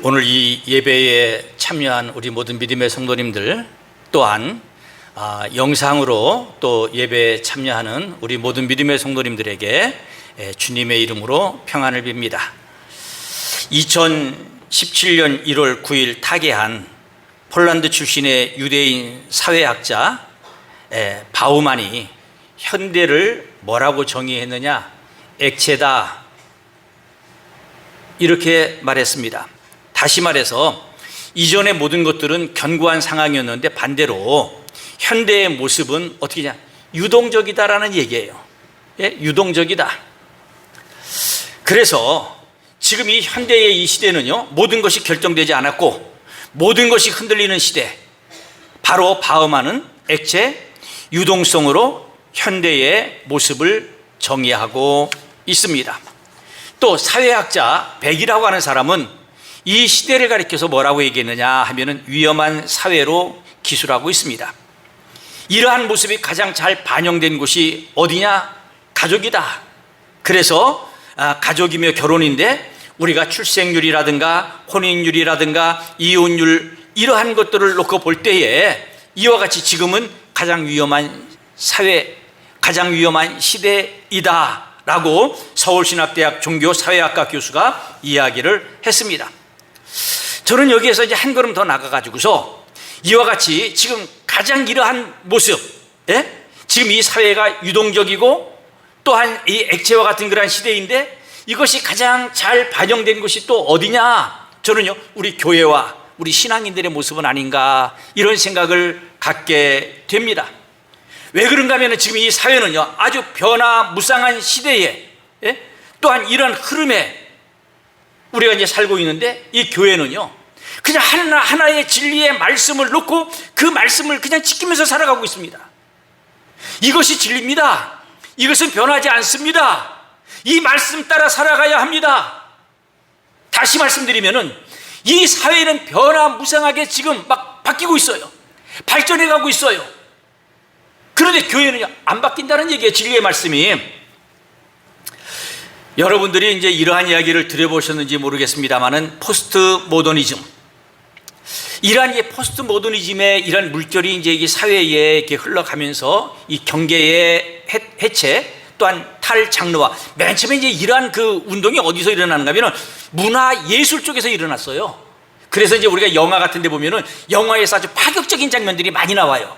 오늘 이 예배에 참여한 우리 모든 믿음의 성도님들 또한 영상으로 또 예배에 참여하는 우리 모든 믿음의 성도님들에게 주님의 이름으로 평안을 빕니다. 2017년 1월 9일 타계한 폴란드 출신의 유대인 사회학자 바우만이 현대를 뭐라고 정의했느냐? 액체다, 이렇게 말했습니다. 다시 말해서 이전의 모든 것들은 견고한 상황이었는데 반대로 현대의 모습은 어떻게냐? 유동적이다라는 얘기예요. 유동적이다. 그래서 지금 이 현대의 이 시대는요, 모든 것이 결정되지 않았고 모든 것이 흔들리는 시대, 바로 바우만은 액체 유동성으로 현대의 모습을 정의하고 있습니다. 또 사회학자 백이라고 하는 사람은 이 시대를 가리켜서 뭐라고 얘기했느냐 하면은 위험한 사회로 기술하고 있습니다. 이러한 모습이 가장 잘 반영된 곳이 어디냐? 가족이다. 그래서 가족이며 결혼인데 우리가 출생률이라든가 혼인율이라든가 이혼율, 이러한 것들을 놓고 볼 때에 이와 같이 지금은 가장 위험한 사회, 가장 위험한 시대이다 라고 서울신학대학 종교사회학과 교수가 이야기를 했습니다. 저는 여기에서 이제 한 걸음 더 나가가지고서 이와 같이 지금 가장 이러한 모습, 지금 이 사회가 유동적이고 또한 이 액체와 같은 그러한 시대인데 이것이 가장 잘 반영된 것이 또 어디냐? 저는요, 우리 교회와 우리 신앙인들의 모습은 아닌가, 이런 생각을 갖게 됩니다. 왜 그런가 하면 지금 이 사회는요, 아주 변화무쌍한 시대에 또한 이런 흐름에 우리가 이제 살고 있는데, 이 교회는요 그냥 하나의 진리의 말씀을 놓고 그 말씀을 그냥 지키면서 살아가고 있습니다. 이것이 진리입니다. 이것은 변하지 않습니다. 이 말씀 따라 살아가야 합니다. 다시 말씀드리면은 이 사회는 변화무쌍하게 지금 막 바뀌고 있어요. 발전해 가고 있어요. 그런데 교회는 안 바뀐다는 얘기예요. 진리의 말씀이. 여러분들이 이제 이러한 이야기를 들어보셨는지 모르겠습니다만은 포스트 모더니즘, 이러한 포스트 모더니즘의 이런 물결이 이제 이 사회에 이렇게 흘러가면서 이 경계의 해체, 또한 탈장르화, 맨 처음에 이제 이러한 그 운동이 어디서 일어나는가 하면 문화 예술 쪽에서 일어났어요. 그래서 이제 우리가 영화 같은 데 보면은 영화에서 아주 파격적인 장면들이 많이 나와요.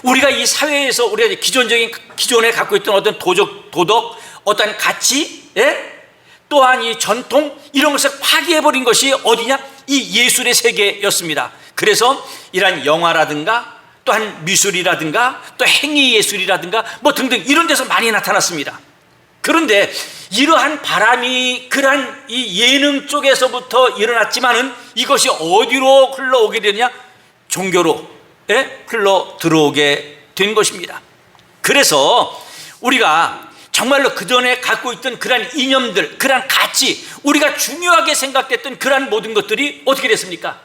우리가 이 사회에서 우리가 기존에 갖고 있던 어떤 도덕, 어떤 가치, 또한 이 전통, 이런 것을 파괴해버린 것이 어디냐? 이 예술의 세계였습니다. 그래서 이러한 영화라든가 또한 미술이라든가 또 행위예술이라든가 뭐 등등 이런 데서 많이 나타났습니다. 그런데 이러한 바람이 그러한 이 예능 쪽에서부터 일어났지만은 이것이 어디로 흘러오게 되느냐? 종교로 흘러 들어오게 된 것입니다. 그래서 우리가 정말로 그전에 갖고 있던 그러한 이념들, 그러한 가치, 우리가 중요하게 생각됐던 그러한 모든 것들이 어떻게 됐습니까?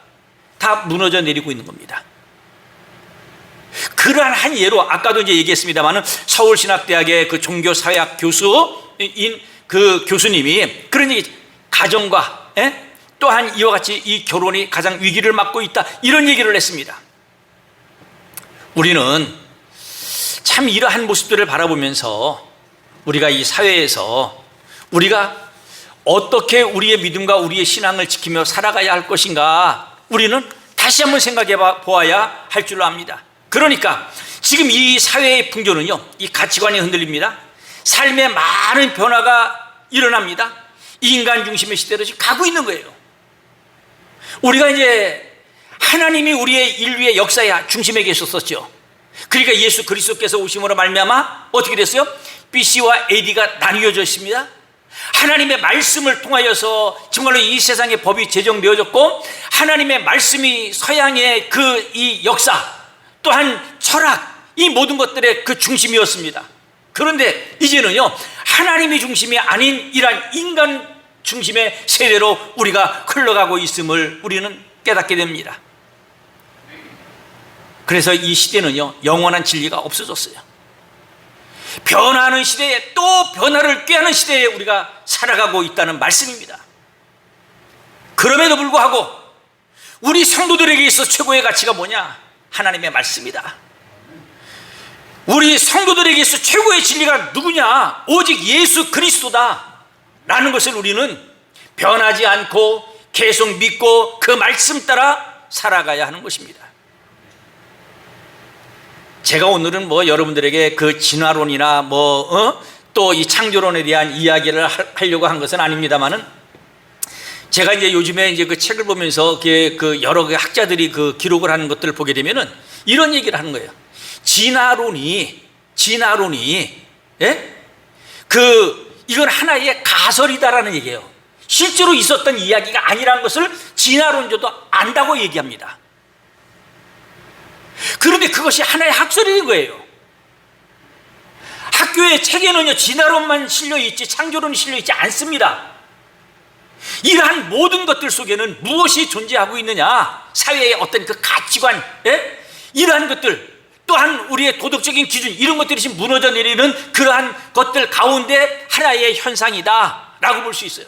다 무너져 내리고 있는 겁니다. 그러한 한 예로 아까도 이제 얘기했습니다만은 서울신학대학의 그 종교사회학 교수인 그 교수님이 그런 얘기, 가정과 또한 이와 같이 이 결혼이 가장 위기를 맞고 있다, 이런 얘기를 했습니다. 우리는 참 이러한 모습들을 바라보면서 우리가 이 사회에서 우리가 어떻게 우리의 믿음과 우리의 신앙을 지키며 살아가야 할 것인가, 우리는 다시 한번 생각해 보아야 할 줄로 압니다. 그러니까 지금 이 사회의 풍조는요, 이 가치관이 흔들립니다. 삶에 많은 변화가 일어납니다. 인간 중심의 시대로 지금 가고 있는 거예요. 우리가 이제 하나님이 우리의 인류의 역사의 중심에 계셨었죠. 그러니까 예수 그리스도께서 오심으로 말미암아 어떻게 됐어요? BC와 AD가 나뉘어져 있습니다. 하나님의 말씀을 통하여서 정말로 이 세상의 법이 제정되어졌고, 하나님의 말씀이 서양의 그 이 역사, 또한 철학, 이 모든 것들의 그 중심이었습니다. 그런데 이제는요, 하나님이 중심이 아닌 이러한 인간 중심의 세대로 우리가 흘러가고 있음을 우리는 깨닫게 됩니다. 그래서 이 시대는요, 영원한 진리가 없어졌어요. 변화하는 시대에 또 변화를 꾀하는 시대에 우리가 살아가고 있다는 말씀입니다. 그럼에도 불구하고 우리 성도들에게 있어 최고의 가치가 뭐냐? 하나님의 말씀이다. 우리 성도들에게 있어 최고의 진리가 누구냐? 오직 예수 그리스도다 라는 것을 우리는 변하지 않고 계속 믿고 그 말씀 따라 살아가야 하는 것입니다. 제가 오늘은 여러분들에게 그 진화론이나 또 이 창조론에 대한 이야기를 하려고 한 것은 아닙니다만은, 제가 이제 요즘에 이제 그 책을 보면서 그 여러 학자들이 그 기록을 하는 것들을 보게 되면은 이런 얘기를 하는 거예요. 진화론이 이건 하나의 가설이다라는 얘기예요. 실제로 있었던 이야기가 아니라는 것을 진화론자도 안다고 얘기합니다. 그런데 그것이 하나의 학설인 거예요. 학교의 책에는요, 진화론만 실려있지 창조론이 실려있지 않습니다. 이러한 모든 것들 속에는 무엇이 존재하고 있느냐? 사회의 어떤 그 가치관, 이러한 것들, 또한 우리의 도덕적인 기준, 이런 것들이 지금 무너져 내리는 그러한 것들 가운데 하나의 현상이다 라고 볼 수 있어요.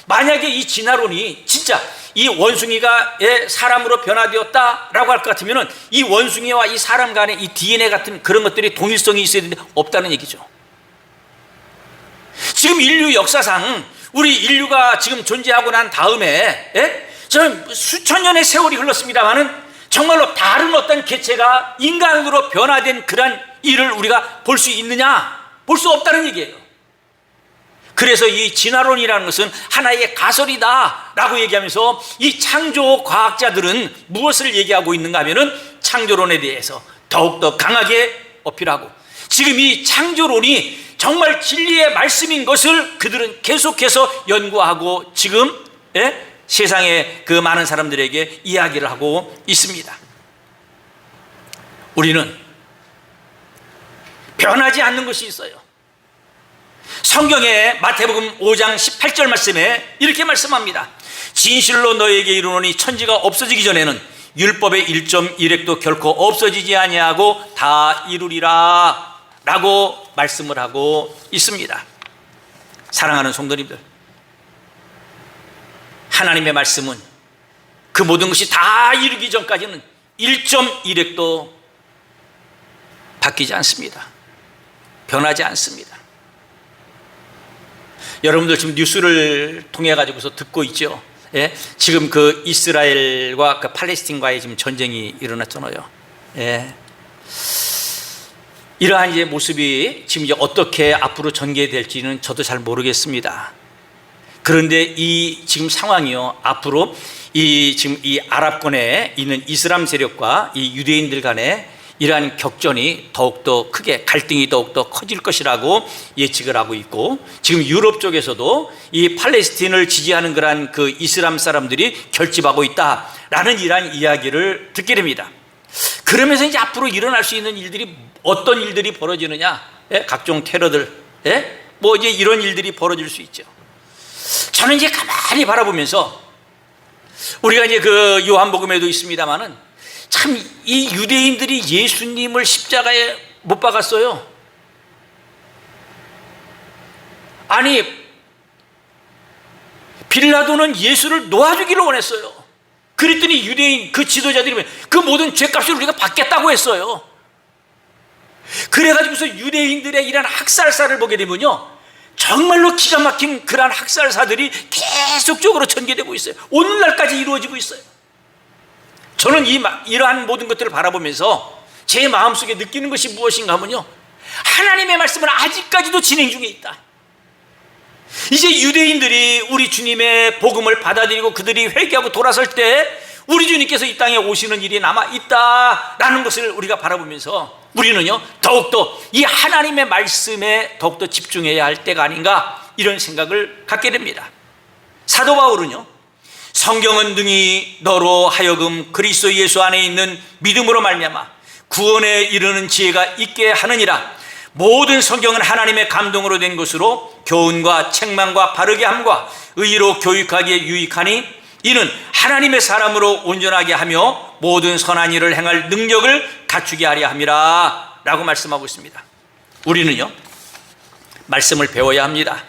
만약에 이 진화론이 진짜 이 원숭이가 사람으로 변화되었다라고 할 것 같으면 이 원숭이와 이 사람 간의 이 DNA 같은 그런 것들이 동일성이 있어야 되는데 없다는 얘기죠. 지금 인류 역사상 우리 인류가 지금 존재하고 난 다음에 저는 수천 년의 세월이 흘렀습니다만은 정말로 다른 어떤 개체가 인간으로 변화된 그런 일을 우리가 볼 수 있느냐? 볼 수 없다는 얘기예요. 그래서 이 진화론이라는 것은 하나의 가설이다 라고 얘기하면서 이 창조 과학자들은 무엇을 얘기하고 있는가 하면은 창조론에 대해서 더욱더 강하게 어필하고, 지금 이 창조론이 정말 진리의 말씀인 것을 그들은 계속해서 연구하고 지금 세상의 그 많은 사람들에게 이야기를 하고 있습니다. 우리는 변하지 않는 것이 있어요. 성경의 마태복음 5장 18절 말씀에 이렇게 말씀합니다. 진실로 너에게 이르노니 천지가 없어지기 전에는 율법의 1.1획도 결코 없어지지 아니하고 다 이루리라 라고 말씀을 하고 있습니다. 사랑하는 성도님들, 하나님의 말씀은 그 모든 것이 다 이루기 전까지는 1.1획도 바뀌지 않습니다. 변하지 않습니다. 여러분들 지금 뉴스를 통해 가지고서 듣고 있죠. 지금 그 이스라엘과 그 팔레스틴과의 지금 전쟁이 일어났잖아요. 이러한 이제 모습이 지금 이제 어떻게 앞으로 전개될지는 저도 잘 모르겠습니다. 그런데 이 지금 상황이요, 앞으로 지금 이 아랍권에 있는 이슬람 세력과 이 유대인들 간에 이러한 격전이 더욱더 크게, 갈등이 더욱더 커질 것이라고 예측을 하고 있고, 지금 유럽 쪽에서도 이 팔레스틴을 지지하는 그러한 그 이슬람 사람들이 결집하고 있다라는 이러한 이야기를 듣게 됩니다. 그러면서 이제 앞으로 일어날 수 있는 일들이 어떤 일들이 벌어지느냐? 각종 테러들, 이제 이런 일들이 벌어질 수 있죠. 저는 이제 가만히 바라보면서 우리가 이제 그 요한복음에도 있습니다만은 참 이 유대인들이 예수님을 십자가에 못 박았어요. 아니, 빌라도는 예수를 놓아주기를 원했어요. 그랬더니 유대인 그 지도자들이 그 모든 죄값을 우리가 받겠다고 했어요. 그래가지고서 유대인들의 이런 학살사를 보게 되면요, 정말로 기가 막힌 그러한 학살사들이 계속적으로 전개되고 있어요. 오늘날까지 이루어지고 있어요. 저는 이러한 모든 것들을 바라보면서 제 마음속에 느끼는 것이 무엇인가 하면요, 하나님의 말씀은 아직까지도 진행 중에 있다. 이제 유대인들이 우리 주님의 복음을 받아들이고 그들이 회개하고 돌아설 때 우리 주님께서 이 땅에 오시는 일이 남아있다라는 것을 우리가 바라보면서 우리는요, 더욱더 이 하나님의 말씀에 더욱더 집중해야 할 때가 아닌가, 이런 생각을 갖게 됩니다. 사도 바울은요, 성경은 능히 너로 하여금 그리스도 예수 안에 있는 믿음으로 말미암아 구원에 이르는 지혜가 있게 하느니라. 모든 성경은 하나님의 감동으로 된 것으로 교훈과 책망과 바르게 함과 의로 교육하기에 유익하니 이는 하나님의 사람으로 온전하게 하며 모든 선한 일을 행할 능력을 갖추게 하려 함이라 라고 말씀하고 있습니다. 우리는요, 말씀을 배워야 합니다.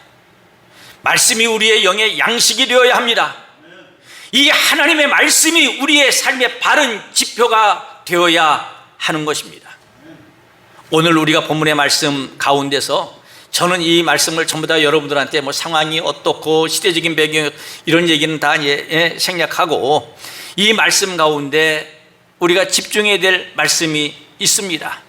말씀이 우리의 영의 양식이 되어야 합니다. 이 하나님의 말씀이 우리의 삶의 바른 지표가 되어야 하는 것입니다. 오늘 우리가 본문의 말씀 가운데서 저는 이 말씀을 전부 다 여러분들한테 뭐 상황이 어떻고 시대적인 배경 이런 얘기는 다 생략하고 이 말씀 가운데 우리가 집중해야 될 말씀이 있습니다.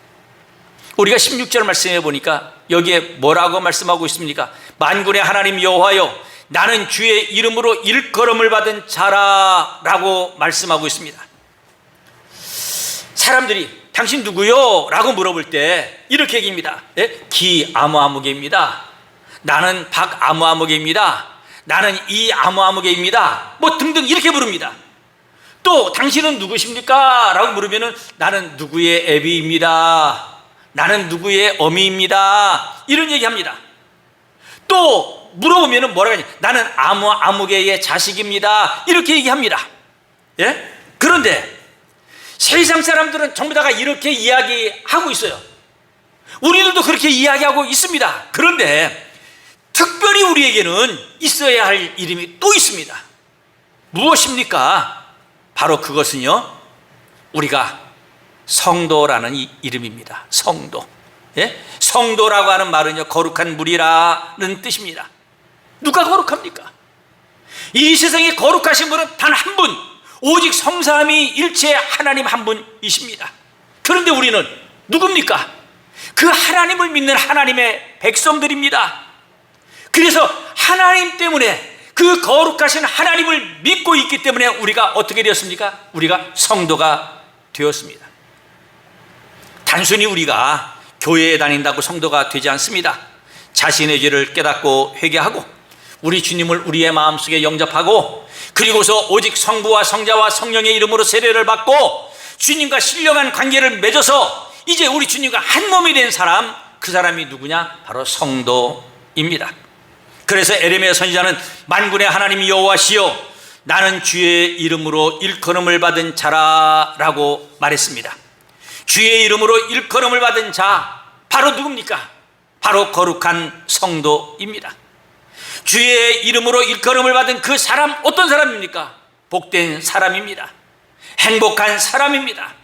우리가 16절 말씀해 보니까 여기에 뭐라고 말씀하고 있습니까? 만군의 하나님 여호와여, 나는 주의 이름으로 일컬음을 받은 자라 라고 말씀하고 있습니다. 사람들이 당신 누구요? 라고 물어볼 때 이렇게 얘기합니다. 기 아무아무개입니다. 나는 박 아무아무개입니다. 나는 이 아무아무개입니다. 뭐 등등 이렇게 부릅니다. 또 당신은 누구십니까? 라고 물으면 나는 누구의 애비입니다. 나는 누구의 어미입니다. 이런 얘기합니다. 또 물어보면 뭐라고 하냐? 나는 아무개의 자식입니다. 이렇게 얘기합니다. 예? 그런데 세상 사람들은 전부 다가 이렇게 이야기하고 있어요. 우리들도 그렇게 이야기하고 있습니다. 그런데 특별히 우리에게는 있어야 할 이름이 또 있습니다. 무엇입니까? 바로 그것은요, 우리가 성도라는 이름입니다. 성도. 예? 성도라고 하는 말은요, 거룩한 무리라는 뜻입니다. 누가 거룩합니까? 이 세상에 거룩하신 분은 단 한 분, 오직 성삼위 일체 하나님 한 분이십니다. 그런데 우리는 누굽니까? 그 하나님을 믿는 하나님의 백성들입니다. 그래서 하나님 때문에, 그 거룩하신 하나님을 믿고 있기 때문에 우리가 어떻게 되었습니까? 우리가 성도가 되었습니다. 단순히 우리가 교회에 다닌다고 성도가 되지 않습니다. 자신의 죄를 깨닫고 회개하고 우리 주님을 우리의 마음속에 영접하고 그리고서 오직 성부와 성자와 성령의 이름으로 세례를 받고 주님과 신령한 관계를 맺어서 이제 우리 주님과 한 몸이 된 사람, 그 사람이 누구냐? 바로 성도입니다. 그래서 에레미야 선지자는 만군의 하나님 여호와시여, 나는 주의 이름으로 일컬음을 받은 자라라고 말했습니다. 주의 이름으로 일컬음을 받은 자, 바로 누굽니까? 바로 거룩한 성도입니다. 주의 이름으로 일컬음을 받은 그 사람, 어떤 사람입니까? 복된 사람입니다. 행복한 사람입니다.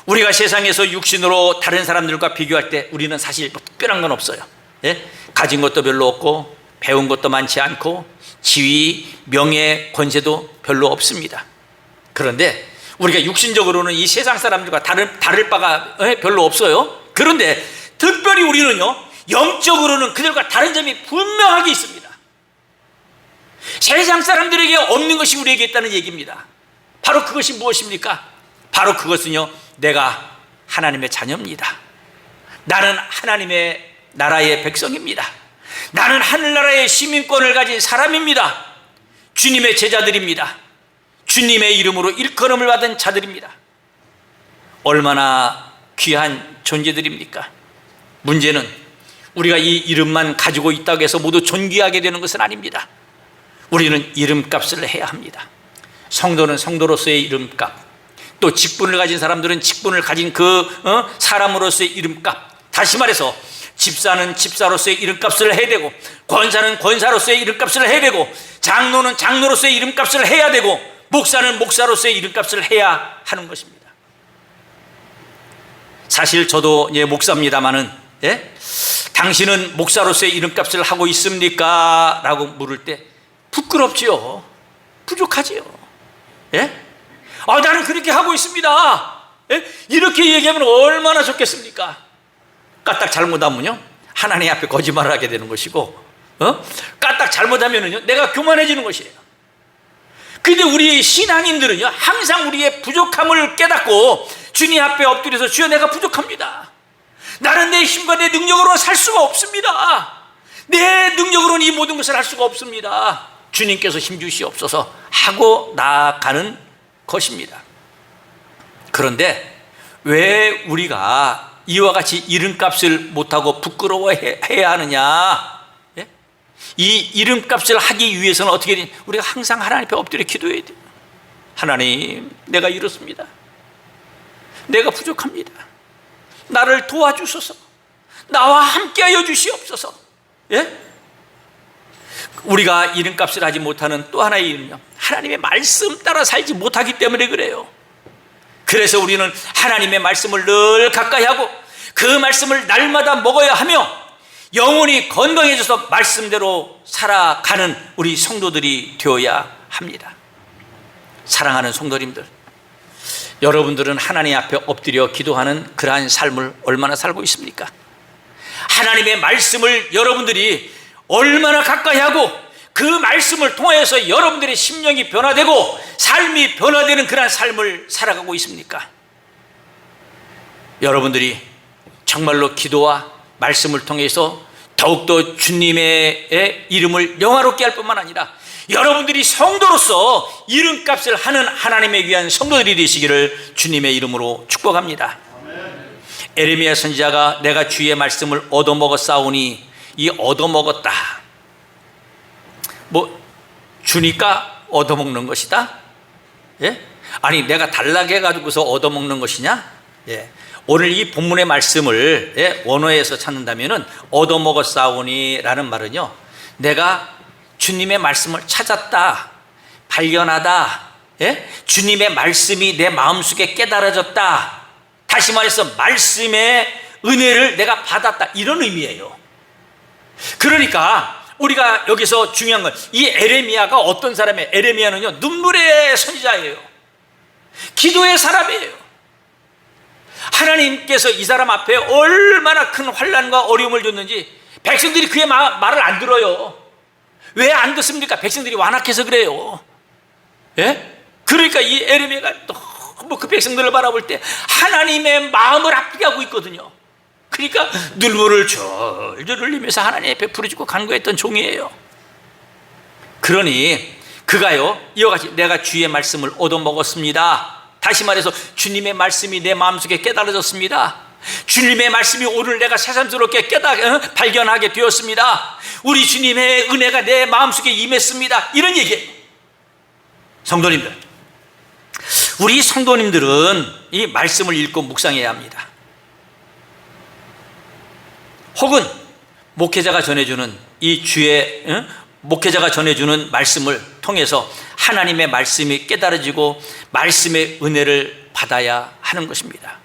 우리가 세상에서 육신으로 다른 사람들과 비교할 때 우리는 사실 뭐 특별한 건 없어요. 예? 가진 것도 별로 없고 배운 것도 많지 않고 지위, 명예, 권세도 별로 없습니다. 그런데 우리가 육신적으로는 이 세상 사람들과 다를 바가 별로 없어요. 그런데 특별히 우리는요, 영적으로는 그들과 다른 점이 분명하게 있습니다. 세상 사람들에게 없는 것이 우리에게 있다는 얘기입니다. 바로 그것이 무엇입니까? 바로 그것은요, 내가 하나님의 자녀입니다. 나는 하나님의 나라의 백성입니다. 나는 하늘나라의 시민권을 가진 사람입니다. 주님의 제자들입니다. 주님의 이름으로 일컬음을 받은 자들입니다. 얼마나 귀한 존재들입니까? 문제는 우리가 이 이름만 가지고 있다고 해서 모두 존귀하게 되는 것은 아닙니다. 우리는 이름값을 해야 합니다. 성도는 성도로서의 이름값, 또 직분을 가진 사람들은 직분을 가진 그 사람으로서의 이름값, 다시 말해서 집사는 집사로서의 이름값을 해야 되고, 권사는 권사로서의 이름값을 해야 되고, 장로는 장로로서의 이름값을 해야 되고, 목사는 목사로서의 이름값을 해야 하는 것입니다. 사실 저도 목사입니다마는, 예? 당신은 목사로서의 이름값을 하고 있습니까? 라고 물을 때 부끄럽지요. 부족하지요. 예? 나는 그렇게 하고 있습니다. 예? 이렇게 얘기하면 얼마나 좋겠습니까? 까딱 잘못하면요, 하나님 앞에 거짓말을 하게 되는 것이고, 까딱 잘못하면은요, 내가 교만해지는 것이에요. 근데 우리 신앙인들은요, 항상 우리의 부족함을 깨닫고 주님 앞에 엎드려서 주여, 내가 부족합니다. 나는 내 힘과 내 능력으로는 살 수가 없습니다. 내 능력으로는 이 모든 것을 할 수가 없습니다. 주님께서 힘 주시옵소서 하고 나아가는 것입니다. 그런데 왜 우리가 이와 같이 이름값을 못하고 부끄러워해야 하느냐? 예? 이 이름값을 하기 위해서는 어떻게 되냐? 우리가 항상 하나님 앞에 엎드려 기도해야 돼요. 하나님, 내가 이렇습니다. 내가 부족합니다. 나를 도와주소서. 나와 함께하여 주시옵소서. 예? 우리가 이름값을 하지 못하는 또 하나의 이름이요, 하나님의 말씀 따라 살지 못하기 때문에 그래요. 그래서 우리는 하나님의 말씀을 늘 가까이 하고 그 말씀을 날마다 먹어야 하며 영혼이 건강해져서 말씀대로 살아가는 우리 성도들이 되어야 합니다. 사랑하는 성도님들, 여러분들은 하나님 앞에 엎드려 기도하는 그러한 삶을 얼마나 살고 있습니까? 하나님의 말씀을 여러분들이 얼마나 가까이 하고 그 말씀을 통해서 여러분들의 심령이 변화되고 삶이 변화되는 그러한 삶을 살아가고 있습니까? 여러분들이 정말로 기도와 말씀을 통해서 더욱더 주님의 이름을 영화롭게 할 뿐만 아니라 여러분들이 성도로서 이름값을 하는 하나님의 귀한 성도들이 되시기를 주님의 이름으로 축복합니다. 에레미야 선지자가 내가 주의 말씀을 얻어먹었사오니, 이 얻어먹었다, 뭐 주니까 얻어먹는 것이다? 예? 아니 내가 달라고 해가지고서 얻어먹는 것이냐? 예. 오늘 이 본문의 말씀을 원어에서 찾는다면은 얻어먹었사오니 라는 말은요, 내가 주님의 말씀을 찾았다, 발견하다, 주님의 말씀이 내 마음속에 깨달아졌다, 다시 말해서 말씀의 은혜를 내가 받았다, 이런 의미예요. 그러니까 우리가 여기서 중요한 건 이 에레미야가 어떤 사람이에요? 에레미야는요, 눈물의 선지자예요. 기도의 사람이에요. 하나님께서 이 사람 앞에 얼마나 큰 환난과 어려움을 줬는지 백성들이 그의 말을 안 들어요. 왜 안 듣습니까? 백성들이 완악해서 그래요. 예? 그러니까 이 에레미야가 너무 그 백성들을 바라볼 때 하나님의 마음을 아프게 하고 있거든요. 그러니까 눈물을 절절 흘리면서 하나님 앞에 부르짖고 간구했던 종이에요. 그러니 그가요, 이와 같이 내가 주의 말씀을 얻어먹었습니다. 다시 말해서 주님의 말씀이 내 마음속에 깨달아졌습니다. 주님의 말씀이 오늘 내가 새삼스럽게 발견하게 되었습니다. 우리 주님의 은혜가 내 마음속에 임했습니다. 이런 얘기예요. 성도님들, 우리 성도님들은 이 말씀을 읽고 묵상해야 합니다. 혹은 목회자가 전해주는 이 주의 목회자가 전해주는 말씀을 통해서 하나님의 말씀이 깨달아지고 말씀의 은혜를 받아야 하는 것입니다.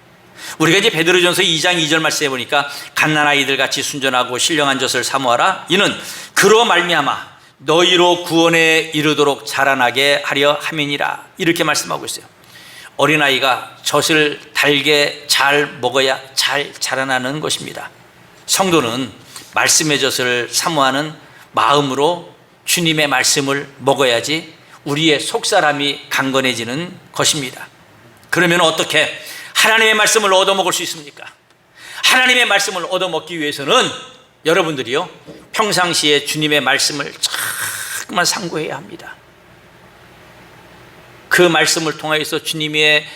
우리가 이제 베드로전서 2장 2절 말씀해 보니까 갓난아이들 같이 순전하고 신령한 젖을 사모하라. 이는 그로 말미암아 너희로 구원에 이르도록 자라나게 하려 함이니라. 이렇게 말씀하고 있어요. 어린아이가 젖을 달게 잘 먹어야 잘 자라나는 것입니다. 성도는 말씀의 젖을 사모하는 마음으로 주님의 말씀을 먹어야지 우리의 속사람이 강건해지는 것입니다. 그러면 어떻게 하나님의 말씀을 얻어먹을 수 있습니까? 하나님의 말씀을 얻어먹기 위해서는 여러분들이요, 평상시에 주님의 말씀을 자꾸만 상고해야 합니다. 그 말씀을 통해서 주님의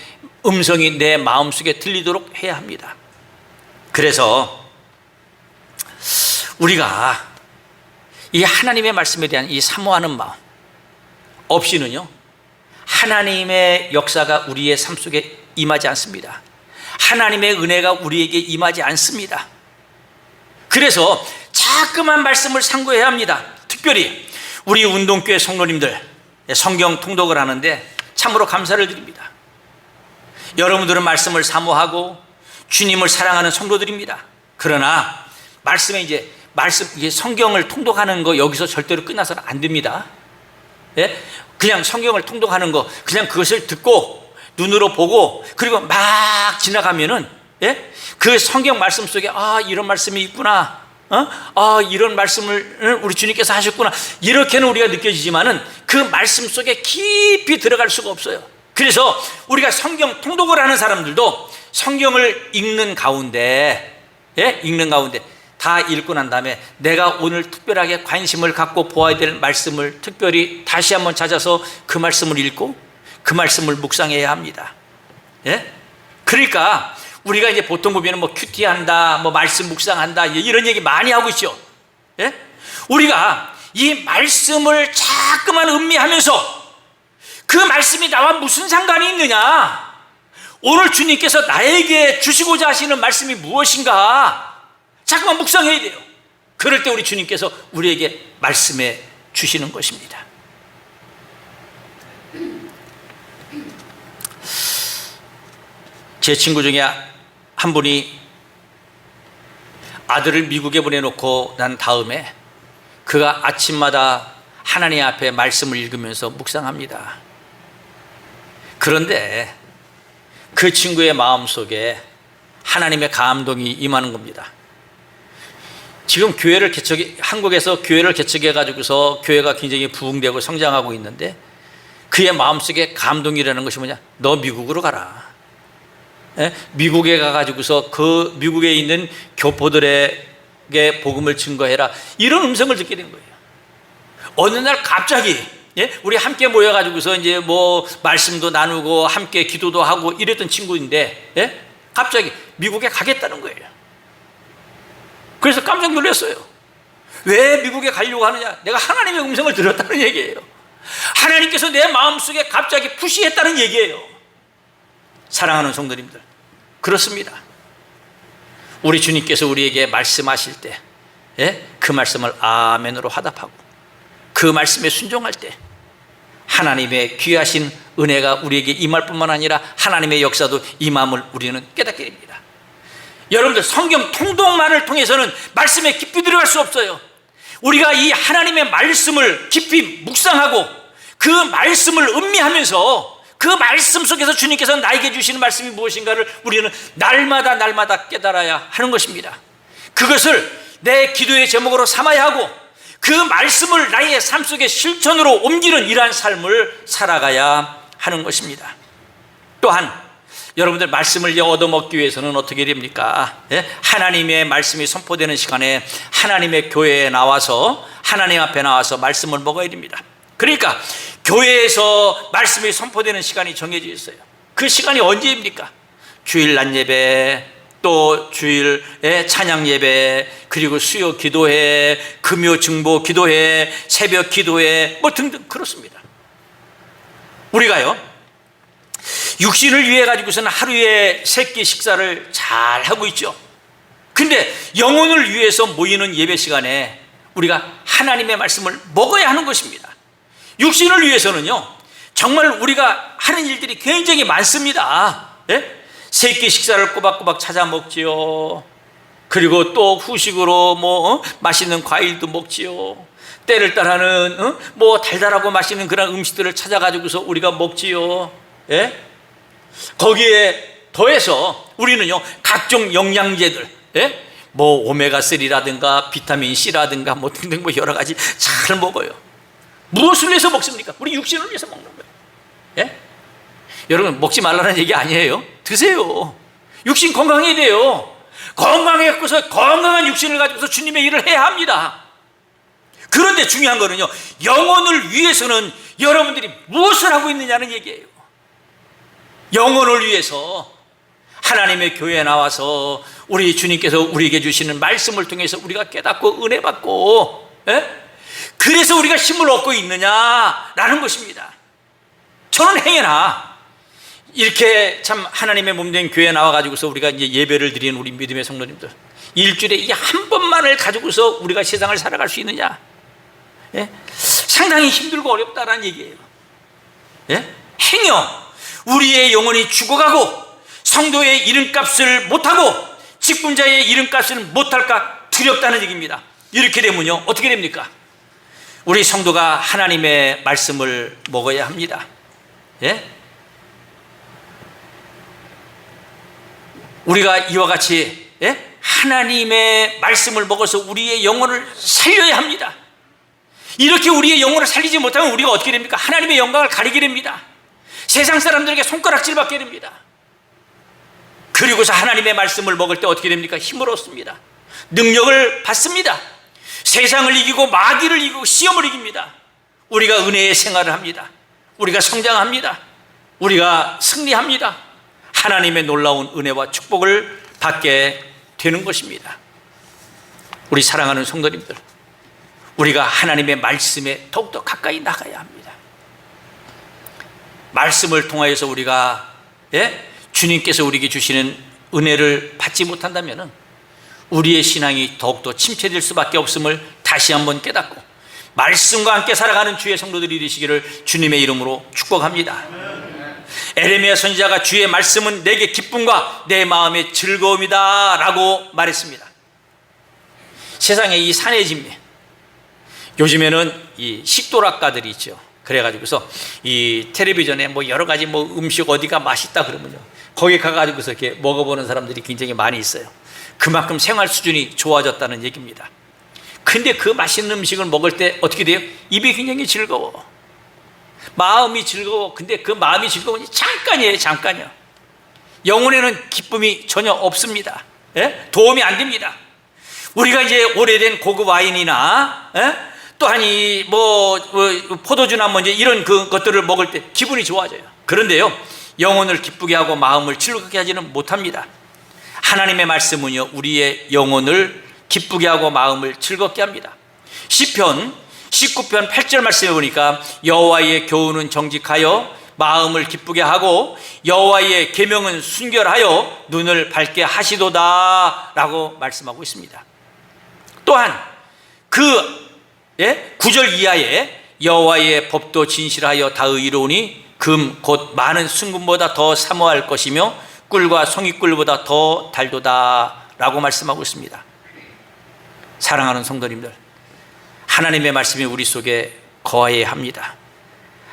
음성이 내 마음속에 들리도록 해야 합니다. 그래서 우리가 이 하나님의 말씀에 대한 이 사모하는 마음 없이는요, 하나님의 역사가 우리의 삶 속에 임하지 않습니다. 하나님의 은혜가 우리에게 임하지 않습니다. 그래서 자꾸만 말씀을 상고해야 합니다. 특별히 우리 운동교회 성도님들 성경 통독을 하는데 참으로 감사를 드립니다. 여러분들은 말씀을 사모하고 주님을 사랑하는 성도들입니다. 그러나 이게 성경을 통독하는 거 여기서 절대로 끝나서는 안 됩니다. 예? 그냥 성경을 통독하는 거, 그냥 그것을 듣고 눈으로 보고 그리고 막 지나가면은, 예? 그 성경 말씀 속에 이런 말씀이 있구나, 이런 말씀을 우리 주님께서 하셨구나, 이렇게는 우리가 느껴지지만은 그 말씀 속에 깊이 들어갈 수가 없어요. 그래서 우리가 성경 통독을 하는 사람들도 성경을 읽는 가운데 다 읽고 난 다음에 내가 오늘 특별하게 관심을 갖고 보아야 될 말씀을 특별히 다시 한번 찾아서 그 말씀을 읽고 그 말씀을 묵상해야 합니다. 예? 그러니까 우리가 이제 보통 보면 큐티한다, 말씀 묵상한다, 이런 얘기 많이 하고 있죠. 예? 우리가 이 말씀을 자꾸만 음미하면서 그 말씀이 나와 무슨 상관이 있느냐, 오늘 주님께서 나에게 주시고자 하시는 말씀이 무엇인가 자꾸만 묵상해야 돼요. 그럴 때 우리 주님께서 우리에게 말씀해 주시는 것입니다. 제 친구 중에 한 분이 아들을 미국에 보내놓고 난 다음에 그가 아침마다 하나님 앞에 말씀을 읽으면서 묵상합니다. 그런데 그 친구의 마음속에 하나님의 감동이 임하는 겁니다. 지금 한국에서 교회를 개척해 가지고서 교회가 굉장히 부흥되고 성장하고 있는데 그의 마음속에 감동이라는 것이 뭐냐? 너 미국으로 가라. 미국에 가가지고서 그 미국에 있는 교포들에게 복음을 증거해라. 이런 음성을 듣게 된 거예요. 어느 날 갑자기 우리 함께 모여가지고서 이제 뭐 말씀도 나누고 함께 기도도 하고 이랬던 친구인데 갑자기 미국에 가겠다는 거예요. 그래서 깜짝 놀랐어요. 왜 미국에 가려고 하느냐? 내가 하나님의 음성을 들었다는 얘기예요. 하나님께서 내 마음속에 갑자기 푸시했다는 얘기예요. 사랑하는 성도님들, 그렇습니다. 우리 주님께서 우리에게 말씀하실 때 그 말씀을 아멘으로 화답하고 그 말씀에 순종할 때 하나님의 귀하신 은혜가 우리에게 임할 뿐만 아니라 하나님의 역사도 임함을 우리는 깨닫게 됩니다. 여러분들, 성경 통독만을 통해서는 말씀에 깊이 들어갈 수 없어요. 우리가 이 하나님의 말씀을 깊이 묵상하고 그 말씀을 음미하면서 그 말씀 속에서 주님께서 나에게 주시는 말씀이 무엇인가를 우리는 날마다 깨달아야 하는 것입니다. 그것을 내 기도의 제목으로 삼아야 하고 그 말씀을 나의 삶 속에 실천으로 옮기는 이러한 삶을 살아가야 하는 것입니다. 또한 여러분들, 말씀을 얻어먹기 위해서는 어떻게 됩니까? 하나님의 말씀이 선포되는 시간에 하나님의 교회에 나와서 하나님 앞에 나와서 말씀을 먹어야 됩니다. 그러니까 교회에서 말씀이 선포되는 시간이 정해져 있어요. 그 시간이 언제입니까? 주일 낮 예배, 또 주일에 찬양 예배, 그리고 수요 기도회, 금요 증보 기도회, 새벽 기도회 뭐 등등 그렇습니다. 우리가요, 육신을 위해 가지고서는 하루에 3끼 식사를 잘 하고 있죠. 근데 영혼을 위해서 모이는 예배 시간에 우리가 하나님의 말씀을 먹어야 하는 것입니다. 육신을 위해서는요, 정말 우리가 하는 일들이 굉장히 많습니다. 3끼 식사를 꼬박꼬박 찾아 먹지요. 그리고 또 후식으로 맛있는 과일도 먹지요. 때를 따라는 뭐 달달하고 맛있는 그런 음식들을 찾아가지고서 우리가 먹지요. 거기에 더해서 우리는요, 각종 영양제들, 뭐 오메가3라든가 비타민 C라든가 뭐 등등 뭐 여러 가지 잘 먹어요. 무엇을 위해서 먹습니까? 우리 육신을 위해서 먹는 거예요. 여러분, 먹지 말라는 얘기 아니에요. 드세요. 육신 건강해야 돼요. 건강해서 건강한 육신을 가지고서 주님의 일을 해야 합니다. 그런데 중요한 거는요, 영혼을 위해서는 여러분들이 무엇을 하고 있느냐는 얘기예요. 영혼을 위해서 하나님의 교회에 나와서 우리 주님께서 우리에게 주시는 말씀을 통해서 우리가 깨닫고 은혜 받고 그래서 우리가 힘을 얻고 있느냐라는 것입니다. 저는 행여나 이렇게 참 하나님의 몸된 교회에 나와가지고서 우리가 이제 예배를 드리는 우리 믿음의 성도님들, 일주일에 이 한 번만을 가지고서 우리가 세상을 살아갈 수 있느냐? 상당히 힘들고 어렵다라는 얘기예요. 행여 우리의 영혼이 죽어가고 성도의 이름값을 못하고 직분자의 이름값을 못할까 두렵다는 얘기입니다. 이렇게 되면요, 어떻게 됩니까? 우리 성도가 하나님의 말씀을 먹어야 합니다. 우리가 이와 같이 하나님의 말씀을 먹어서 우리의 영혼을 살려야 합니다. 이렇게 우리의 영혼을 살리지 못하면 우리가 어떻게 됩니까? 하나님의 영광을 가리게 됩니다. 세상 사람들에게 손가락질 받게 됩니다. 그리고서 하나님의 말씀을 먹을 때 어떻게 됩니까? 힘을 얻습니다. 능력을 받습니다. 세상을 이기고 마귀를 이기고 시험을 이깁니다. 우리가 은혜의 생활을 합니다. 우리가 성장합니다. 우리가 승리합니다. 하나님의 놀라운 은혜와 축복을 받게 되는 것입니다. 우리 사랑하는 성도님들, 우리가 하나님의 말씀에 더욱더 가까이 나가야 합니다. 말씀을 통하여서 우리가 주님께서 우리에게 주시는 은혜를 받지 못한다면 우리의 신앙이 더욱더 침체될 수밖에 없음을 다시 한번 깨닫고 말씀과 함께 살아가는 주의 성도들이 되시기를 주님의 이름으로 축복합니다. 에레미야 선지자가 주의 말씀은 내게 기쁨과 내 마음의 즐거움이다 라고 말했습니다. 세상에 이 산해진매, 요즘에는 이 식도락가들이 있죠. 그래가지고서 이 텔레비전에 뭐 여러 가지 뭐 음식 어디가 맛있다 그러면요, 거기 가가지고서 이렇게 먹어보는 사람들이 굉장히 많이 있어요. 그만큼 생활 수준이 좋아졌다는 얘기입니다. 근데 그 맛있는 음식을 먹을 때 어떻게 돼요? 입이 굉장히 즐거워, 마음이 즐거워. 근데 그 마음이 즐거운 게 잠깐이에요. 잠깐이요. 영혼에는 기쁨이 전혀 없습니다. 예? 도움이 안 됩니다. 우리가 이제 오래된 고급 와인이나 또한 이 포도주나 뭐 이제 이런 것들을 먹을 때 기분이 좋아져요. 그런데요, 영혼을 기쁘게 하고 마음을 즐겁게 하지는 못합니다. 하나님의 말씀은요, 우리의 영혼을 기쁘게 하고 마음을 즐겁게 합니다. 시편 19편 8절 말씀에 보니까 여호와의 교훈은 정직하여 마음을 기쁘게 하고 여호와의 계명은 순결하여 눈을 밝게 하시도다 라고 말씀하고 있습니다. 또한 그 9절 이하에 여호와의 법도 진실하여 다 의로우니 금 곧 많은 순금보다 더 사모할 것이며 꿀과 송이꿀보다 더 달도다 라고 말씀하고 있습니다. 사랑하는 성도님들, 하나님의 말씀이 우리 속에 거해야 합니다.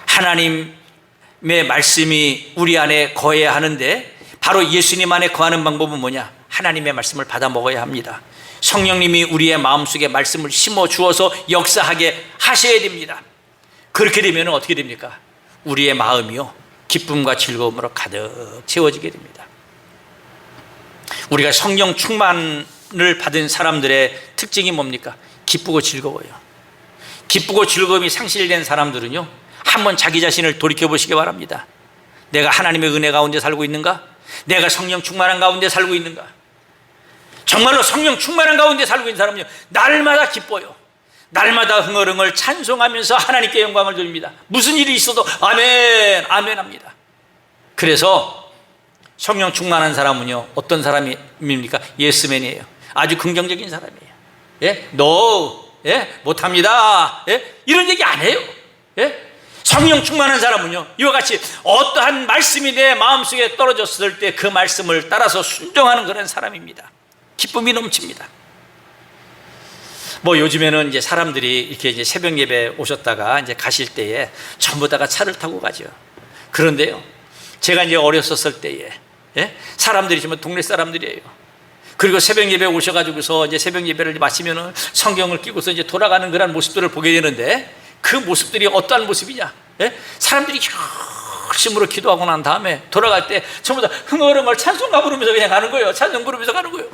하나님의 말씀이 우리 안에 거해야 하는데 바로 예수님 안에 거하는 방법은 뭐냐? 하나님의 말씀을 받아 먹어야 합니다. 성령님이 우리의 마음속에 말씀을 심어 주어서 역사하게 하셔야 됩니다. 그렇게 되면 어떻게 됩니까? 우리의 마음이요, 기쁨과 즐거움으로 가득 채워지게 됩니다. 우리가 성령 충만을 받은 사람들의 특징이 뭡니까? 기쁘고 즐거워요. 기쁘고 즐거움이 상실된 사람들은요, 한번 자기 자신을 돌이켜 보시기 바랍니다. 내가 하나님의 은혜 가운데 살고 있는가? 내가 성령 충만한 가운데 살고 있는가? 정말로 성령 충만한 가운데 살고 있는 사람은요, 날마다 기뻐요. 날마다 흥얼흥얼 찬송하면서 하나님께 영광을 돌립니다. 무슨 일이 있어도 아멘 아멘 합니다. 그래서 성령 충만한 사람은요, 어떤 사람입니까? 예스맨이에요. 아주 긍정적인 사람이에요. 예? 못합니다. 예? 이런 얘기 안 해요. 예? 성령 충만한 사람은요, 이와 같이 어떠한 말씀이 내 마음속에 떨어졌을 때 그 말씀을 따라서 순종하는 그런 사람입니다. 기쁨이 넘칩니다. 뭐 요즘에는 이제 사람들이 이렇게 이제 새벽 예배 오셨다가 이제 가실 때에 전부 다가 차를 타고 가죠. 그런데요, 제가 이제 어렸었을 때에 사람들이 지금 동네 사람들이에요. 그리고 새벽 예배 오셔가지고서 이제 새벽 예배를 마치면은 성경을 끼고서 이제 돌아가는 그런 모습들을 보게 되는데, 그 모습들이 어떠한 모습이냐? 사람들이 열심으로 기도하고 난 다음에 돌아갈 때 전부 다 흥얼흥얼 찬송가 부르면서 그냥 가는 거예요. 찬송 부르면서 가는 거예요.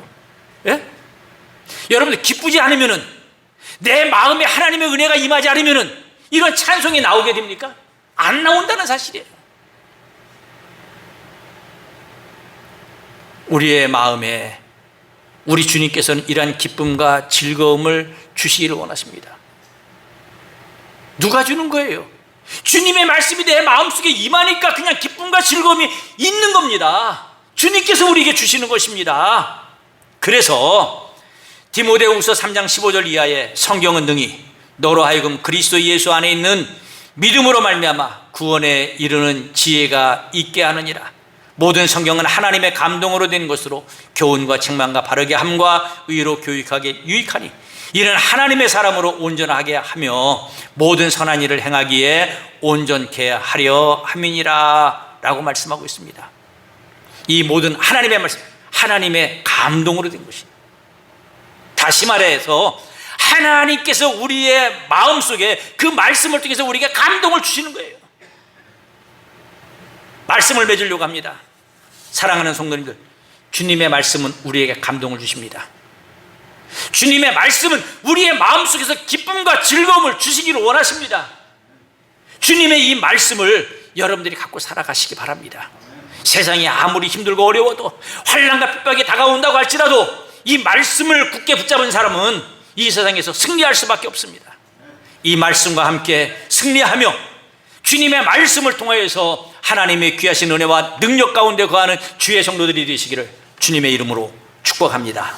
여러분들, 기쁘지 않으면은, 내 마음에 하나님의 은혜가 임하지 않으면은 이런 찬송이 나오게 됩니까? 안 나온다는 사실이에요. 우리의 마음에 우리 주님께서는 이러한 기쁨과 즐거움을 주시기를 원하십니다. 누가 주는 거예요? 주님의 말씀이 내 마음속에 임하니까 그냥 기쁨과 즐거움이 있는 겁니다. 주님께서 우리에게 주시는 것입니다. 그래서 디모데후서 3장 15절 이하에 성경은 능히 너로 하여금 그리스도 예수 안에 있는 믿음으로 말미암아 구원에 이르는 지혜가 있게 하느니라. 모든 성경은 하나님의 감동으로 된 것으로 교훈과 책망과 바르게 함과 의로 교육하게 유익하니 이는 하나님의 사람으로 온전하게 하며 모든 선한 일을 행하기에 온전케 하려 함이니라 라고 말씀하고 있습니다. 이 모든 하나님의 말씀, 하나님의 감동으로 된 것입니다. 다시 말해서 하나님께서 우리의 마음속에 그 말씀을 통해서 우리에게 감동을 주시는 거예요. 말씀을 맺으려고 합니다. 사랑하는 성도님들, 주님의 말씀은 우리에게 감동을 주십니다. 주님의 말씀은 우리의 마음속에서 기쁨과 즐거움을 주시기를 원하십니다. 주님의 이 말씀을 여러분들이 갖고 살아가시기 바랍니다. 세상이 아무리 힘들고 어려워도 환난과 핍박이 다가온다고 할지라도 이 말씀을 굳게 붙잡은 사람은 이 세상에서 승리할 수밖에 없습니다. 이 말씀과 함께 승리하며 주님의 말씀을 통하여서 하나님의 귀하신 은혜와 능력 가운데 거하는 주의 성도들이 되시기를 주님의 이름으로 축복합니다.